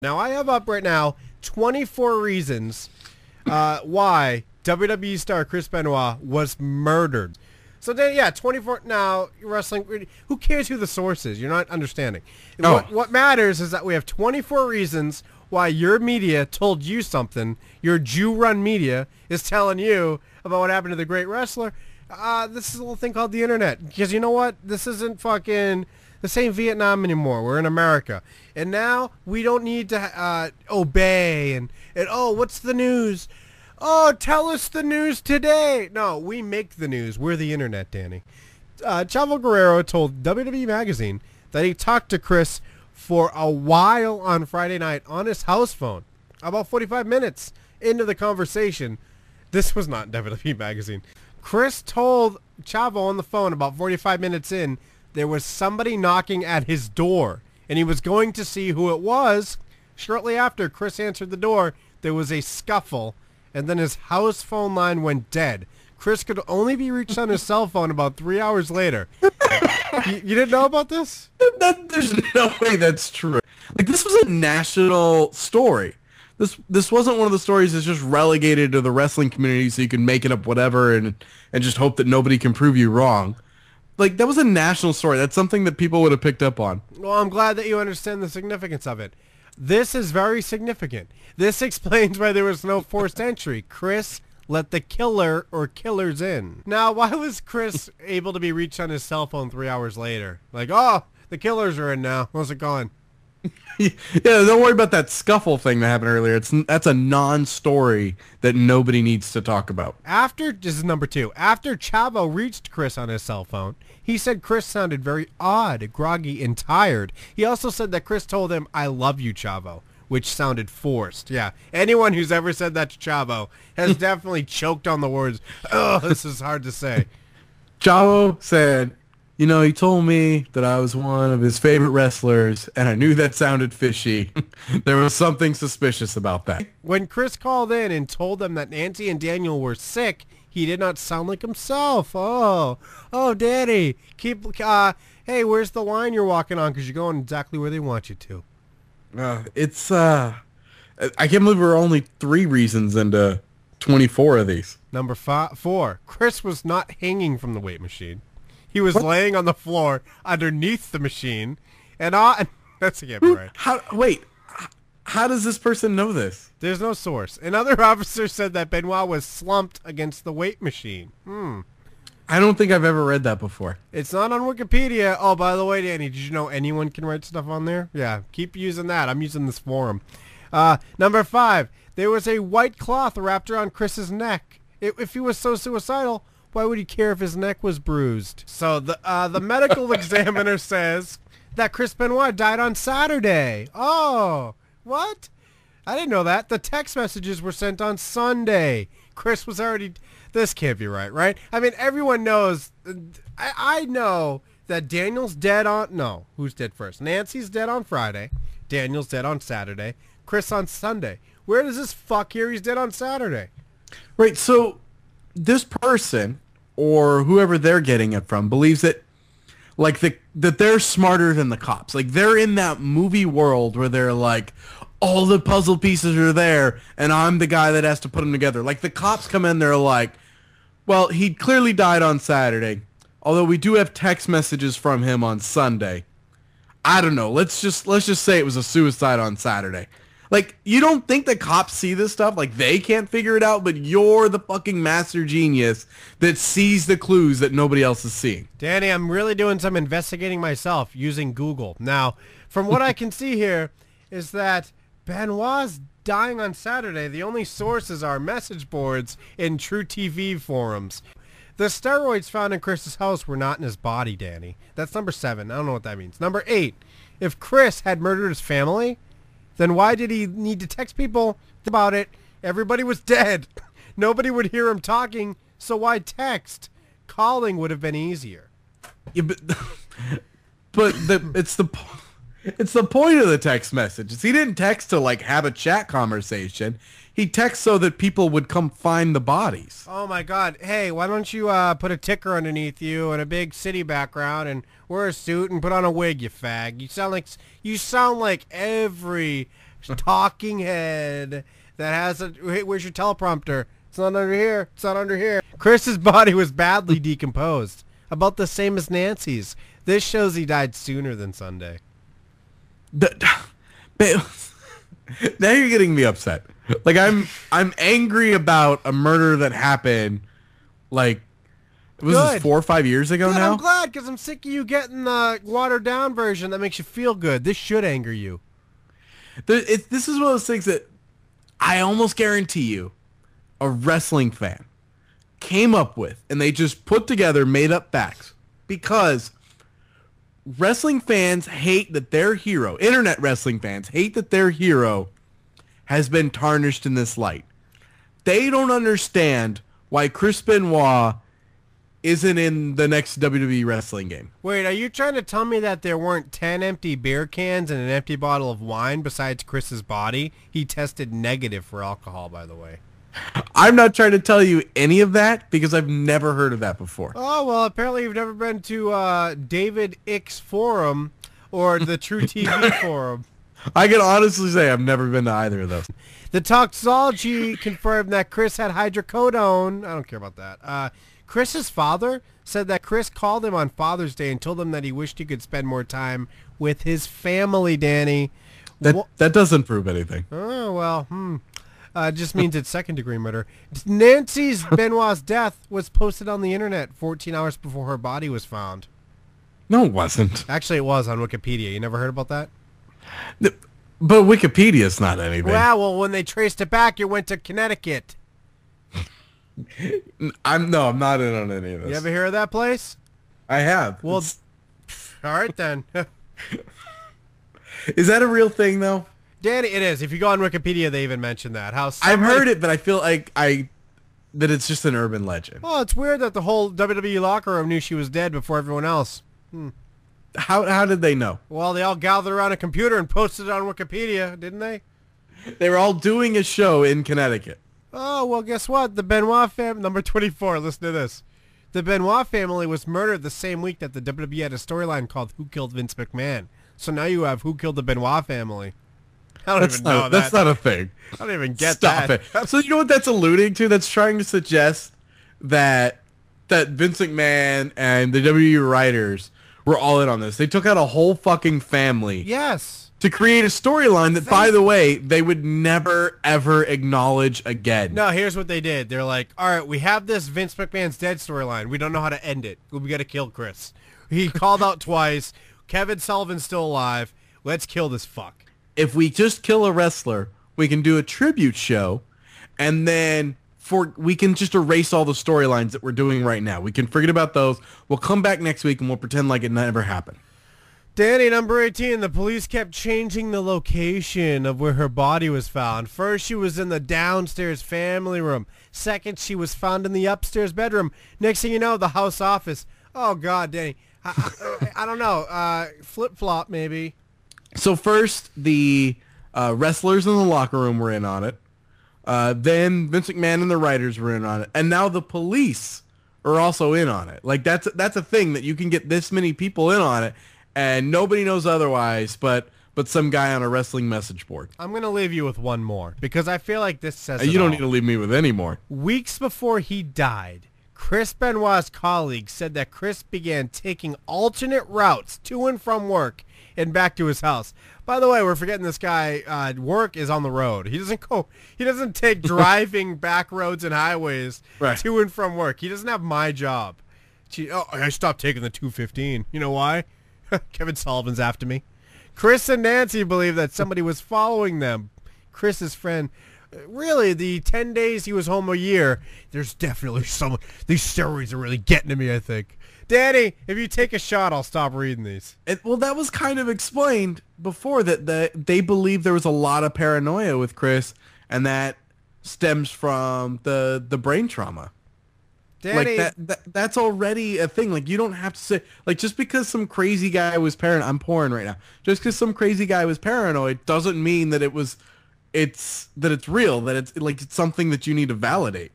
Now, I have up right now 24 reasons why WWE star Chris Benoit was murdered. So then, yeah, 24. Now, wrestling, who cares who the source is? You're not understanding. Oh. What matters is that we have 24 reasons why your media told you something. Your Jew-run media is telling you about what happened to the great wrestler. This is a little thing called the internet. Because you know what? This isn't fucking... This ain't Vietnam anymore. We're in America. And now we don't need to obey and oh, what's the news? Oh, tell us the news today. No, we make the news. We're the internet, Danny. Chavo Guerrero told WWE Magazine that he talked to Chris for a while on Friday night on his house phone. About 45 minutes into the conversation. This was not WWE Magazine. Chris told Chavo on the phone about 45 minutes in there was somebody knocking at his door, and he was going to see who it was. Shortly after Chris answered the door, there was a scuffle, and then his house phone line went dead. Chris could only be reached on his cell phone about 3 hours later. You didn't know about this? There's no way that's true. Like, this was a national story. This wasn't one of the stories that's just relegated to the wrestling community so you can make it up whatever and just hope that nobody can prove you wrong. Like, that was a national story. That's something that people would have picked up on. Well, I'm glad that you understand the significance of it. This is very significant. This explains why there was no forced entry. Chris let the killer or killers in. Now, why was Chris able to be reached on his cell phone 3 hours later? Like, oh, the killers are in now. How's it going? Yeah, don't worry about that scuffle thing that happened earlier. That's a non-story that nobody needs to talk about. This is number 2. After Chavo reached Chris on his cell phone, he said Chris sounded very odd, groggy, and tired. He also said that Chris told him, "I love you, Chavo," which sounded forced. Yeah, anyone who's ever said that to Chavo has definitely choked on the words. Oh, this is hard to say. Chavo said, you know, he told me that I was one of his favorite wrestlers, and I knew that sounded fishy. There was something suspicious about that. When Chris called in and told them that Nancy and Daniel were sick, he did not sound like himself. Oh, Daddy, hey, where's the line you're walking on? Because you're going exactly where they want you to. I can't believe we're only 3 reasons into 24 of these. Number 4, Chris was not hanging from the weight machine. He was laying on the floor underneath the machine, and that's can't be right. How does this person know this? There's no source. Another officer said that Benoit was slumped against the weight machine. I don't think I've ever read that before. It's not on Wikipedia. Oh, by the way, Danny, did you know anyone can write stuff on there? Yeah, keep using that. I'm using this forum. Number 5, there was a white cloth wrapped around Chris's neck. If he was so suicidal, why would he care if his neck was bruised? So the medical examiner says that Chris Benoit died on Saturday. Oh, what? I didn't know that. The text messages were sent on Sunday. Chris was already... This can't be right? I mean, everyone knows... I know that Daniel's dead on... No, who's dead first? Nancy's dead on Friday. Daniel's dead on Saturday. Chris on Sunday. Where does this fuck hear he's dead on Saturday? Right, so... This person, or whoever they're getting it from, believes that, like, that they're smarter than the cops. Like, they're in that movie world where they're like, all the puzzle pieces are there, and I'm the guy that has to put them together. Like, the cops come in, they're like, well, he clearly died on Saturday, although we do have text messages from him on Sunday. I don't know. Let's just say it was a suicide on Saturday. Like, you don't think the cops see this stuff? Like, they can't figure it out, but you're the fucking master genius that sees the clues that nobody else is seeing. Danny, I'm really doing some investigating myself using Google. Now, from what I can see here is that Benoit's dying on Saturday. The only sources are message boards and True TV forums. The steroids found in Chris's house were not in his body, Danny. That's number 7. I don't know what that means. Number 8, if Chris had murdered his family... Then why did he need to text people about it? Everybody was dead. Nobody would hear him talking, so why text? Calling would have been easier. Yeah, but it's the point of the text message. He didn't text to, like, have a chat conversation. He texted so that people would come find the bodies. Oh my God! Hey, why don't you put a ticker underneath you and a big city background and wear a suit and put on a wig, you fag? You sound like every talking head that has a... Hey, where's your teleprompter? It's not under here. It's not under here. Chris's body was badly decomposed. About the same as Nancy's. This shows he died sooner than Sunday. Now you're getting me upset. Like I'm angry about a murder that happened like was this 4 or 5 years ago now? I'm glad because I'm sick of you getting the watered down version that makes you feel good. This should anger you. This is one of those things that I almost guarantee you a wrestling fan came up with, and they just put together made up facts because wrestling fans hate that their hero, internet wrestling fans hate that their hero has been tarnished in this light. They don't understand why Chris Benoit isn't in the next WWE wrestling game. Wait, are you trying to tell me that there weren't 10 empty beer cans and an empty bottle of wine besides Chris's body? He tested negative for alcohol, by the way. I'm not trying to tell you any of that because I've never heard of that before. Oh, well, apparently you've never been to David Icks Forum or the True TV Forum. I can honestly say I've never been to either of those. The toxology confirmed that Chris had hydrocodone. I don't care about that. Chris's father said that Chris called him on Father's Day and told him that he wished he could spend more time with his family, Danny. That doesn't prove anything. Oh, well, it just means it's second-degree murder. Nancy's Benoit's death was posted on the internet 14 hours before her body was found. No, it wasn't. Actually, it was on Wikipedia. You never heard about that? But Wikipedia's not anything. Well, when they traced it back, it went to Connecticut. I'm not in on any of this. You ever hear of that place? I have. Well, all right then. Is that a real thing, though? Danny, it is. If you go on Wikipedia, they even mention that. I've heard it, but I feel like that it's just an urban legend. Oh, it's weird that the whole WWE locker room knew she was dead before everyone else. How did they know? Well, they all gathered around a computer and posted it on Wikipedia, didn't they? They were all doing a show in Connecticut. Oh, well, guess what? The Benoit family, number 24, listen to this. The Benoit family was murdered the same week that the WWE had a storyline called Who Killed Vince McMahon. So now you have Who Killed the Benoit family. I don't even know that. That's not a thing. I don't even get Stop that. it. So you know what that's alluding to? That's trying to suggest that Vince McMahon and the WWE writers were all in on this. They took out a whole fucking family. Yes. To create a storyline that, by the way, they would never, ever acknowledge again. No, here's what they did. They're like, all right, we have this Vince McMahon's dead storyline. We don't know how to end it. We got to kill Chris. He called out twice. Kevin Sullivan's still alive. Let's kill this fuck. If we just kill a wrestler, we can do a tribute show, and then we can just erase all the storylines that we're doing right now. We can forget about those. We'll come back next week, and we'll pretend like it never happened. Danny, number 18, the police kept changing the location of where her body was found. First, she was in the downstairs family room. Second, she was found in the upstairs bedroom. Next thing you know, the house office. Oh, God, Danny. I don't know. Flip-flop, maybe. So first, the wrestlers in the locker room were in on it. Then Vince McMahon and the writers were in on it. And now the police are also in on it. Like, that's a thing that you can get this many people in on it. And nobody knows otherwise, but some guy on a wrestling message board. I'm going to leave you with one more, because I feel like this says You don't need to leave me with any more. Weeks before he died, Chris Benoit's colleague said that Chris began taking alternate routes to and from work and back to his house. By the way, we're forgetting this guy, work is on the road. He doesn't take driving back roads and highways to and from work. He doesn't have my job. I stopped taking the 215. You know why? Kevin Sullivan's after me. Chris and Nancy believe that somebody was following them. Chris's friend. Really, the 10 days he was home a year, there's definitely someone. These steroids are really getting to me, I think. Danny, if you take a shot, I'll stop reading these. Well, that was kind of explained before, that they believe there was a lot of paranoia with Chris, and that stems from the brain trauma. Danny, like that's already a thing. Like, you don't have to say, like, just because some crazy guy was paranoid. I'm pouring right now. Just because some crazy guy was paranoid doesn't mean that it's real. That it's something that you need to validate.